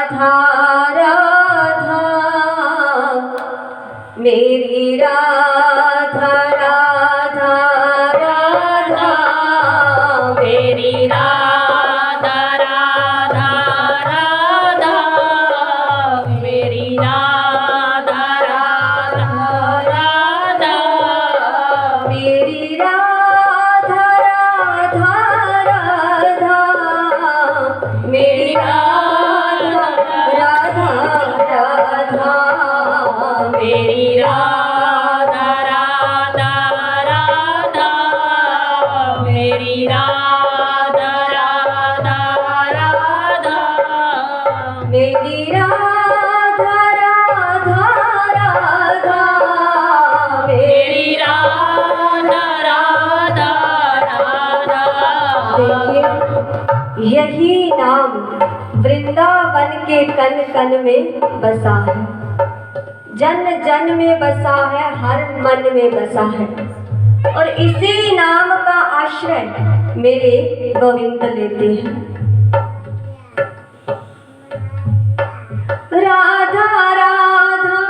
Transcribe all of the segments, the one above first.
राधा राधा मेरी राधा राधा राधा मेरी राधा राधा राधा मेरी राधा राधा राधा मेरी राधा राधा राधा मेरी राधा राधा राधा मेरी राधा राधा राधा मेरी राधा राधा राधा मेरी राधा राधा राधा मेरी राधा राधा राधा। देखिए, यही नाम वृंदावन के कन कन में बसा है, जन जन में बसा है, हर मन में बसा है। और इसी नाम का आश्रय मेरे गोविंद लेते हैं। राधा राधा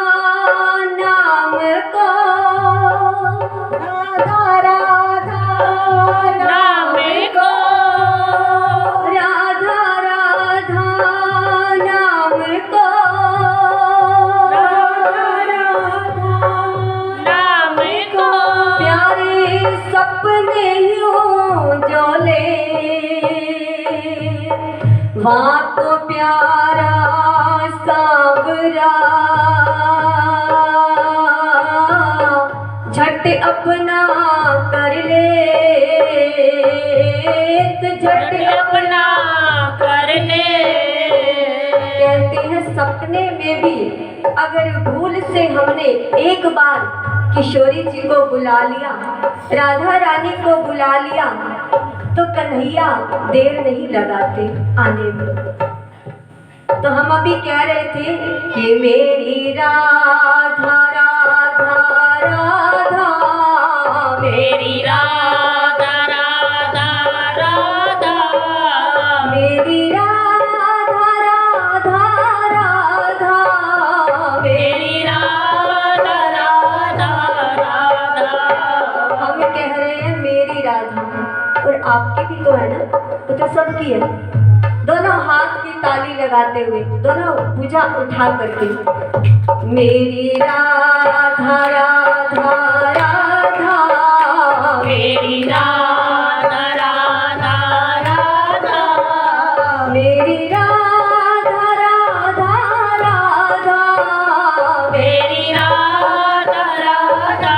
नाम को, राधा राधा नाम को, राधा राधा नाम को, नाम को प्यारे सपने यूं जो ले, वहाँ को प्यारा सांवरा झट अपना कर ले, तो झट अपना कर ले। कहते हैं सपने में भी अगर भूल से हमने एक बार किशोरी जी को बुला लिया, राधा रानी को बुला लिया, तो कन्हैया देर नहीं लगाते आने में। तो हम अभी कह रहे थे कि मेरी राधा राधा राधा मेरी राधा राधा राधा मेरी राधा राधा राधा मेरी राधा राधा राधा। हम कह रहे हैं मेरी राधा, और आपकी भी तो है ना, वो तो सबकी है। दोनों हाथ की ताली लगाते हुए, दोनों भुजा उठा करके मेरी राधा राधा राधा मेरी राधा राधा राधा मेरी राधा राधा राधा मेरी राधा राधा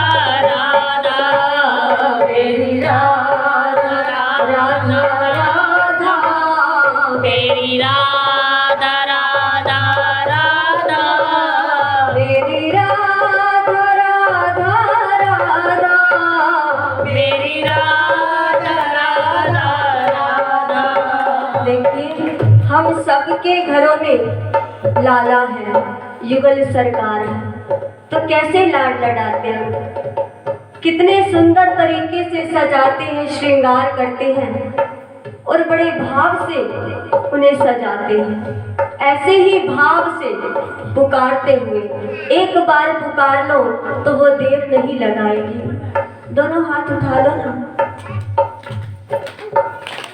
राधा मेरी राधा राधा राधा मेरी राधा राधा राधा मेरी राधा राधा राधा मेरी राधा राधा राधा। देखिए, हम सबके घरों में लाला है, युगल सरकार है, तो कैसे लाड लड़ाते हैं, कितने सुंदर तरीके से सजाते हैं, श्रृंगार करते हैं और बड़े भाव से उन्हें सजाते हैं। ऐसे ही भाव से पुकारते हुए एक बार पुकार लो तो वो देर नहीं लगाएगी। दोनों हाथ उठा लो ना।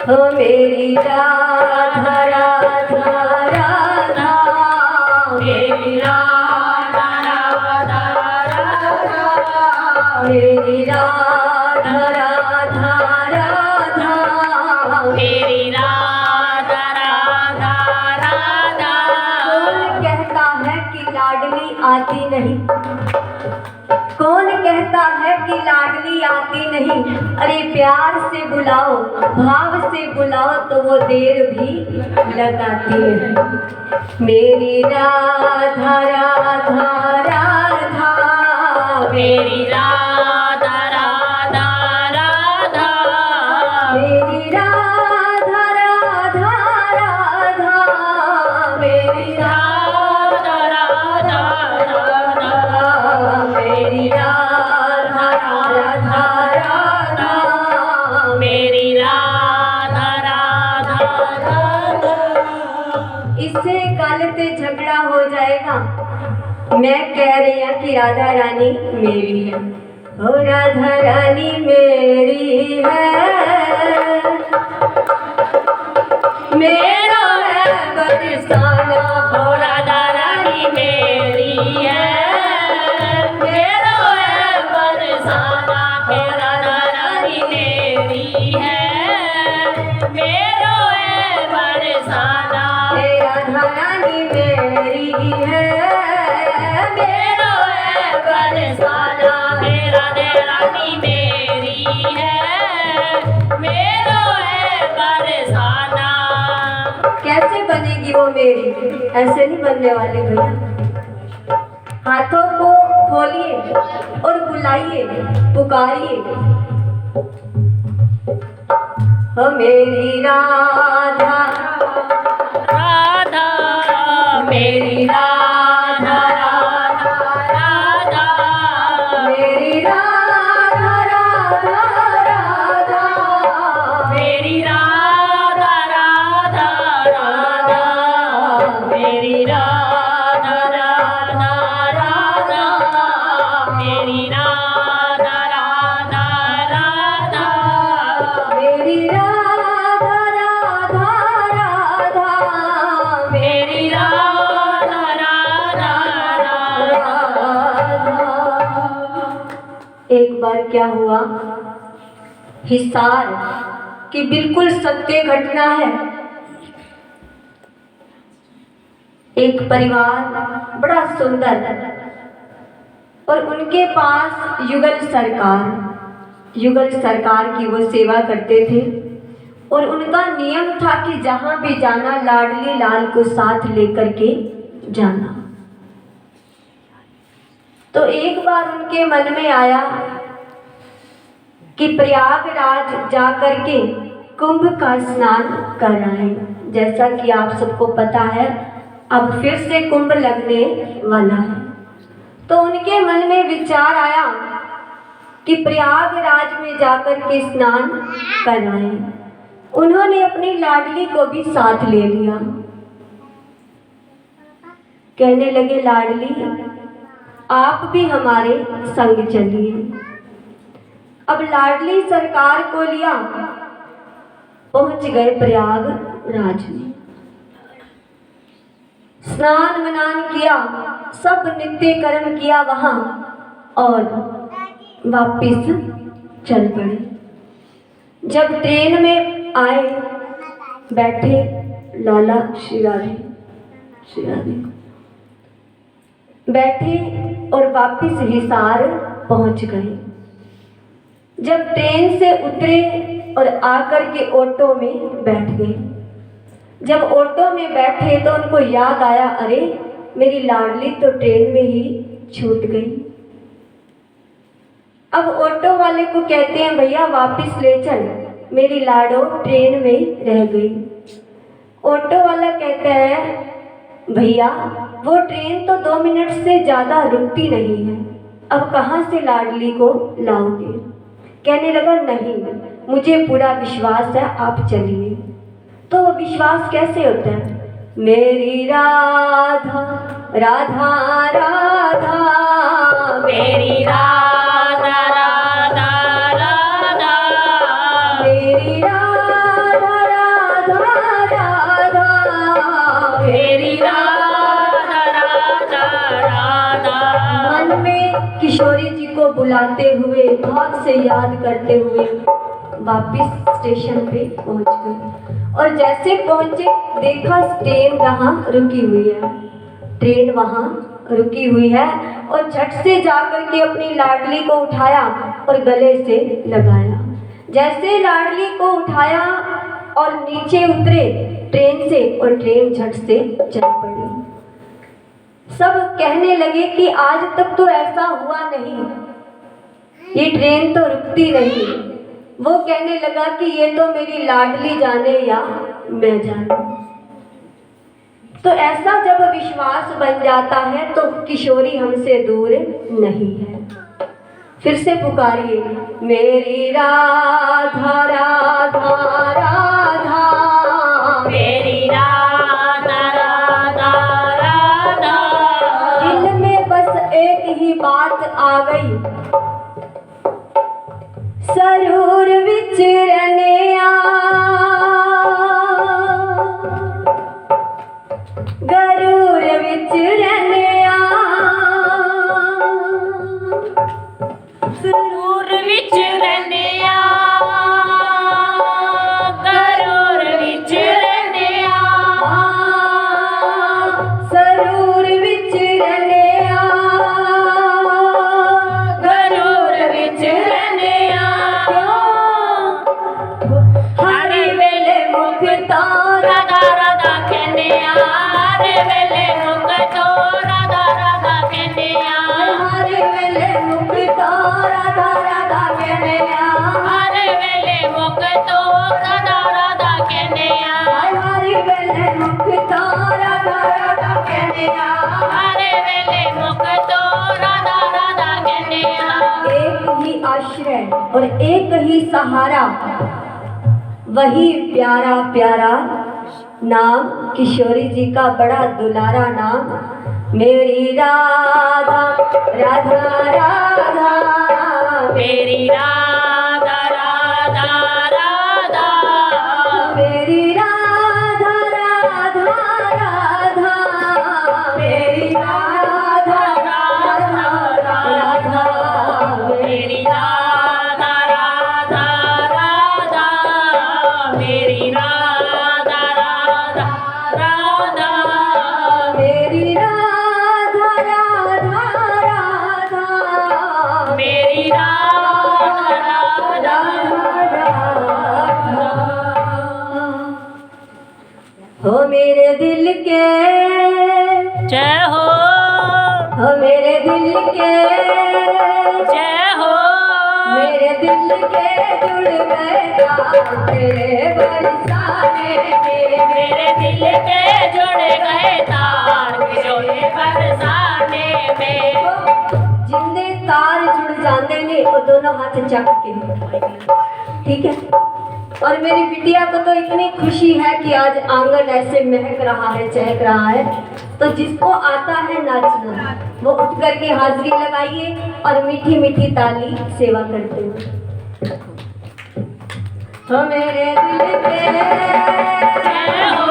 हो मेरी राधा राधा राधा मेरी राधा राधा राधा मेरी राधा राधा राधा मेरी राधा राधा राधा। कौन कहता है कि लाडली आती नहीं, कौन कहता है कि लाडली आती नहीं। अरे प्यार से बुलाओ, भाव से बुलाओ तो वो देर भी लगाती है। मेरी राधा राधा राधा मेरी राधा राधा राधा मेरी राधा राधा राधा मेरी राधा राधा राधा मेरी राधा राधा राधा मेरी राधा राधा राधा। इसे वाले से झगड़ा हो जाएगा। मैं कह रही हूँ कि राधा रानी मेरी है, ओ राधा रानी मेरी है, मेरा है बरसाना, ओ राधा रानी मेरी है, मेरा है बरसाना, ओ राधा रानी मेरी है, मेरा है बरसाना, हे राधा रानी मेरी है, मेरा है बरसाना, हे राधा रानी मेरी है, मेरा है बरसाना। कैसे बनेगी वो मेरी? ऐसे नहीं बनने वाली भैया। हाथों को खोलिए और बुलाइए, पुकारिए, ओ मेरी राधा राधा, मेरी राधा राधा राधा, मेरी राधा राधा राधा, मेरी राधा राधा राधा, मेरी राधा राधा राधा, मेरी राधा राधा राधा, मेरी राधा राधा राधा, मेरी राधा राधा राधा। एक बार क्या हुआ, हिसार की बिल्कुल सत्य घटना है। एक परिवार बड़ा सुंदर और उनके पास युगल सरकार की वो सेवा करते थे और उनका नियम था कि जहां भी जाना लाडली लाल को साथ लेकर के जाना। तो एक बार उनके मन में आया कि प्रयागराज जा करके कुंभ का स्नान कराएं। जैसा कि आप सबको पता है अब फिर से कुंभ लगने वाला है। तो उनके मन में विचार आया कि प्रयागराज में जाकर के स्नान कराएं। उन्होंने अपनी लाडली को भी साथ ले लिया। कहने लगे, लाडली आप भी हमारे संग चलिए। अब लाडली सरकार को लिया, पहुंच गए प्रयागराज में। स्नान मनान किया, सब नित्य कर्म किया वहां और वापिस चल पड़े। जब ट्रेन में आए, बैठे लाला श्री राधे बैठे और वापिस हिसार पहुंच गए। जब ट्रेन से उतरे और आकर के ऑटो में बैठ गए। जब ऑटो में बैठे तो उनको याद आया, अरे मेरी लाडली तो ट्रेन में ही छूट गई। अब ऑटो वाले को कहते हैं, भैया वापस ले चल, मेरी लाडो ट्रेन में रह गई। ऑटो वाला कहता है, भैया वो ट्रेन तो 2 मिनट से ज़्यादा रुकती नहीं है, अब कहाँ से लाडली को लाओगे? कहने लगा, नहीं मुझे पूरा विश्वास है, आप चलिए। तो वो विश्वास कैसे होता है? मेरी राधा राधा राधा, मेरी राधा राधा राधा, मेरी राधा राधा राधा, मेरी राधा राधा राधा। मन में किशोरी जी को बुलाते हुए, भाव से याद करते हुए वापिस स्टेशन पे पहुंच गए। और जैसे पहुंचे देखा ट्रेन वहाँ रुकी हुई है, ट्रेन वहाँ रुकी हुई है और झट से जाकर के अपनी लाडली को उठाया और गले से लगाया। जैसे लाडली को उठाया और नीचे उतरे ट्रेन से और ट्रेन झट से चल पड़ी। सब कहने लगे कि आज तक तो ऐसा हुआ नहीं, ये ट्रेन तो रुकती नहीं। वो कहने लगा कि ये तो मेरी लाडली जाने या मैं जाने। तो ऐसा जब विश्वास बन जाता है तो किशोरी हमसे दूर नहीं है। फिर से पुकारिए, मेरी राधा राधा राधा, मेरी राधा राधा बात आ गई। सरूर विच रहनिया गरूर विच रहनिया सरूर विच रहनिया गरूर विच रहनिया सरूर विच रहनिया गरूर विच रहनिया हर वेले मुख तारा राधा राधा कहनिया हर वेले मुख तो राधा राधा कहनिया हर वेले मुख तारा राधा कहनिया हर वेले मुख तो राधा राधा कहनिया हर वेले मुख तारा राधा कहनिया हर वेले मुख तो राधा राधा कहनिया एक ही आश्रय और एक ही सहारा, वही प्यारा प्यारा नाम, किशोरी जी का बड़ा दुलारा नाम, मेरी राधा राधा राधा मेरी राधा राधा राधा मेरी राधा राधा राधा मेरी राधा राधा राधा मेरी राधा राधा राधा मेरी राधा राधा राधा मेरी राधा राधा राधा मेरी राधा राधा हो मेरे दिल के, जय हो मेरे दिल के, जय हो मेरे दिल के जुड़ गए तार तेरे बरसाने में, मेरे दिल के जुड़ गए तार किशोरे बरसाने में जिंदे तार जुड़ जाते ने वो दोनों हाथ चक के, ठीक है। और मेरी बिटिया को तो इतनी खुशी है कि आज आंगन ऐसे महक रहा है, चहक रहा है। तो जिसको आता है नाचना वो उठ करके हाजिरी लगाइए और मीठी मीठी ताली सेवा करते हुए। हो मेरे दिल के, जय हो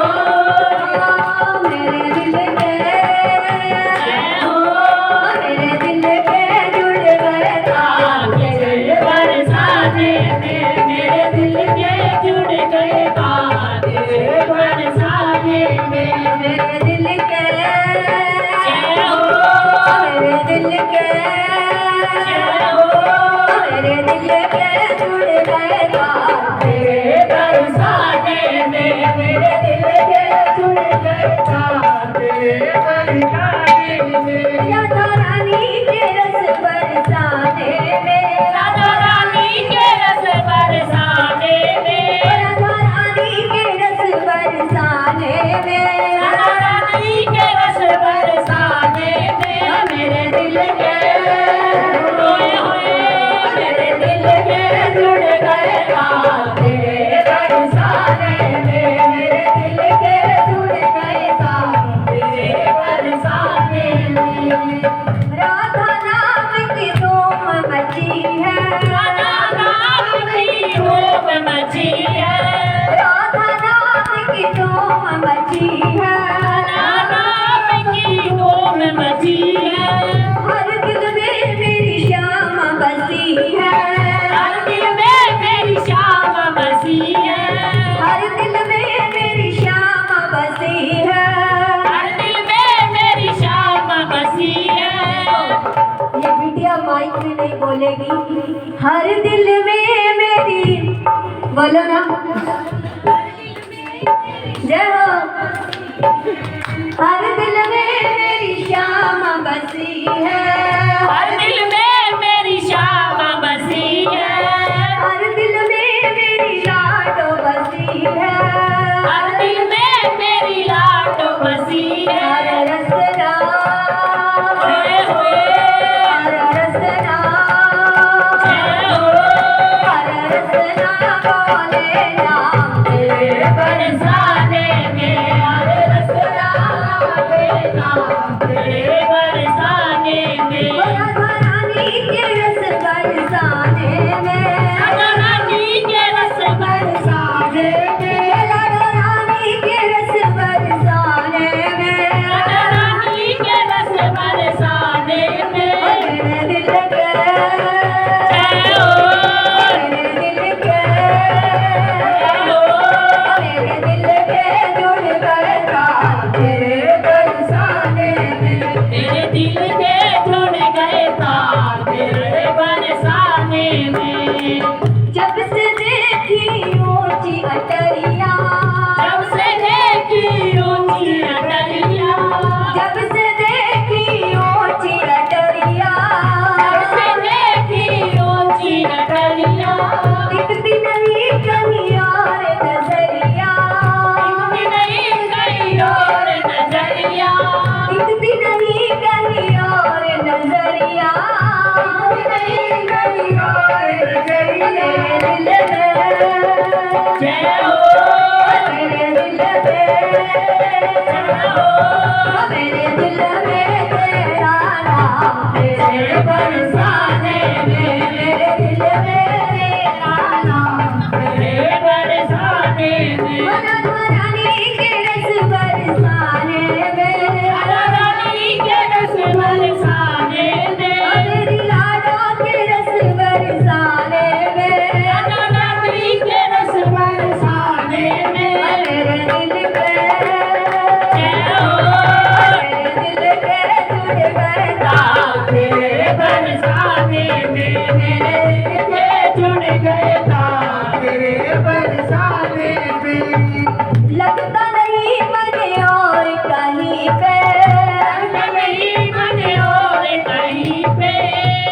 मेरे दिल के, जय हो मेरे दिल के जुड़ गए तार तेरे बरसाने में मेरे दिल के जुड़ गए तार तेरे बरसाने में मेरे दिल के, जय हो मेरे दिल के, जय हो मेरे दिल के जुड़ गए तार तेरे बरसाने में मेरे दिल के जुड़ गए तार तेरे बरसाने में राधा रानी के रस बरसाने में, राधा रानी के रस बरसाने में राधा रानी के रस बरसाने में, राधा रानी के रस बरसाने में मेरे दिल के रोए हुए मेरे दिल के जुड़ गए तार तेरे बरसाने में मेरे दिल के जुड़ गए तार तेरे बरसाने में राधा नाम की धूम मची है, राधा नाम की धूम मची है राधा नाम की धूम मची है, राधा नाम की धूम मची है हर दिल में मेरी श्याम बसी है, हर दिल में मेरी श्याम बसी है हर दिल में मेरी श्याम बसी है। हर दिल में मेरी श्याम बसी है ये बिटिया माइक में नहीं बोलेगी, हर दिल में मेरी, बोलो ना, जय हो। हर दिल में मेरी श्याम बसी है, हर दिल में मेरी श्याम बसी है हर दिल में मेरी लाडो बसी है, हर दिल में मेरी लाट बसी है हर रसना, जय हो हर रसना, जय हो हर रसना बोले नाम तेरे बरसाने में हर रसना तेरे बरसाने में राधा रानी के रस बरसाने में, राधा रानी के रस बरसाने में, राधा रानी के रस बरसाने में, राधा रानी के रस बरसाने में मेरे दिल के, जय हो मेरे दिल के, जय हो मेरे दिल के जुड़ गए तार तेरे बरसाने में। तेरे दिल के जुड़ गए तार तेरे बरसाने में। जब से देखी ऊंची अटरिया, जब से देखी ऊंची अटरिया, जब से देखी ऊंची अटरिया, जब से देखी ऊंची अटरिया, दिखती नहीं कहीं और नजरिया, दिखती नहीं कहीं और नजरिया, दिखती नहीं कहीं और नजरिया, दिखती नहीं कहीं और नजरिया। मेरे दिल में, जय हो मेरे दिल में, मेरे दिल में तेरा नाम, तेरे बरसाने में, मेरे दिल में तेरा नाम, तेरे बरसाने में, राधा रानी के रस बरसाने में, राधा रानी के रस बरसाने में, मेरी लाडो के रस बरसाने में, राधा रानी के रस बरसाने में, मेरे दिल पे, जय हो मेरे दिल के जुड़ गए तार तेरे बरसाने में, मेरे दिल के जुड़ गए तार तेरे बरसाने में। लगता नहीं मन और कहीं पे, नहीं मन और कहीं पे,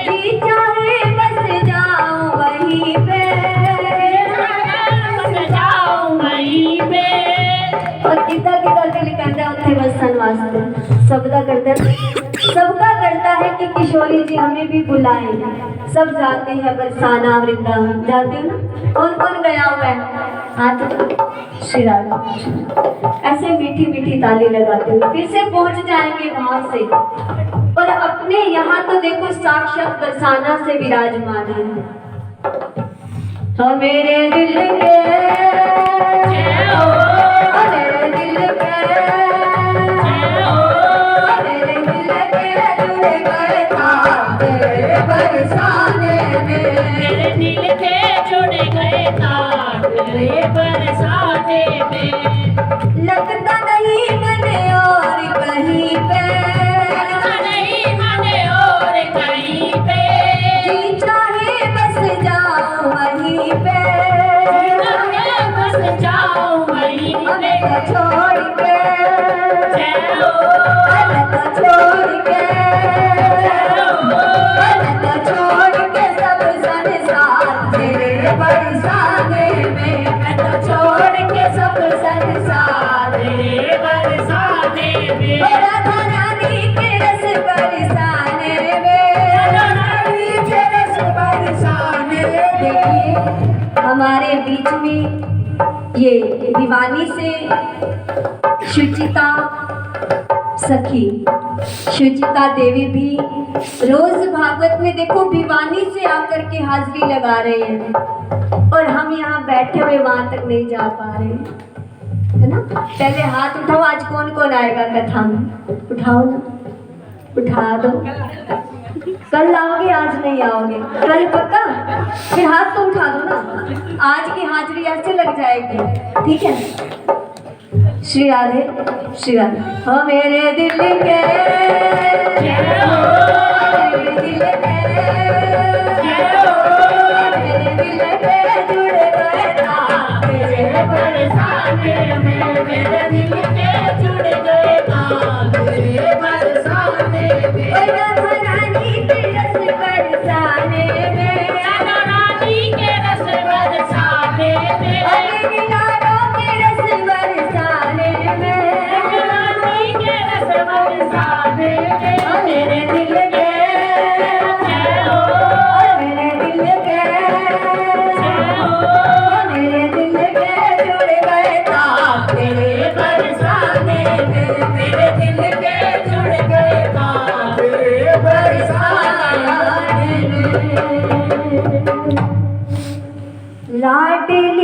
जी चाहे बस जाऊं वहीं पे, बस जाऊं वहीं पे। और किधर किधर दिल करता है उत्थे बसन वास्ते, सबका करता है, सबका करता है कि किशोरी जी हमें भी बुलाए। सब जाते हैं बरसाना वृंदावन, जाते हो ना? कौन कौन गया हुआ है? हाथ उठाओ। श्री राधा, ऐसे मीठी मीठी ताली लगाते हुए फिर से पहुंच जाएंगे वहां से। और अपने यहाँ तो देखो साक्षात बरसाना से विराजमान है। हाँ मेरे दिल के, जय हो मेरे दिल के, जय हो मेरे दिल के जुड़ गए तार तेरे बरसाने में, मेरे दिल के जुड़ गए तार तेरे बरसाने में। लगता नहीं मन और कहीं पे, लगता नहीं मन और कहीं पे, जी चाहे बस जाऊं वहीं पे, बस जाऊं वहीं पे। हमें तो छोड़ के, जय हो हमें तो छोड़ के, हमें तो छोड़ के सब संसार तेरे बरसाने में, मैं तो छोड़ के सब संसार तेरे बरसाने में, राधा रानी के रस बरसाने में, राधा रानी के रस बरसाने में। देखिए हमारे बीच में ये भिवानी से शुचिता सखी शुचिता देवी भी रोज भागवत में देखो भिवानी से आकर के हाजिरी लगा रहे हैं, और हम यहाँ बैठे हुए वहां तक नहीं जा पा रहे हैं, है ना? पहले हाथ उठाओ, आज कौन कौन आएगा कथा में? उठाओ ना, उठा दो। कल आओगे, आज नहीं आओगे? कल पक्का? फिर हाथ तो उठा दो ना, आज की हाजिरी ऐसे लग जाएगी, ठीक है? श्री राधे, श्री राधे। हाँ मेरे दिल के, जय हो मेरे दिल के, जय हो मेरे दिल के जुड़ गए तार तेरे बरसाने में, मेरे दिल के जुड़ गए तार तेरे बरसाने में। राधा रानी के रस बरसाने में, राधा रानी के रस बरसाने में, मेरी लाडो के रस बरसाने में, राधा रानी के रस बरसाने में। मेरे दिल के, जय हो मेरे दिल के, जय हो मेरे दिल के जुड़ गए तार तेरे बरसाने में, मेरे दिल के जुड़ लाडली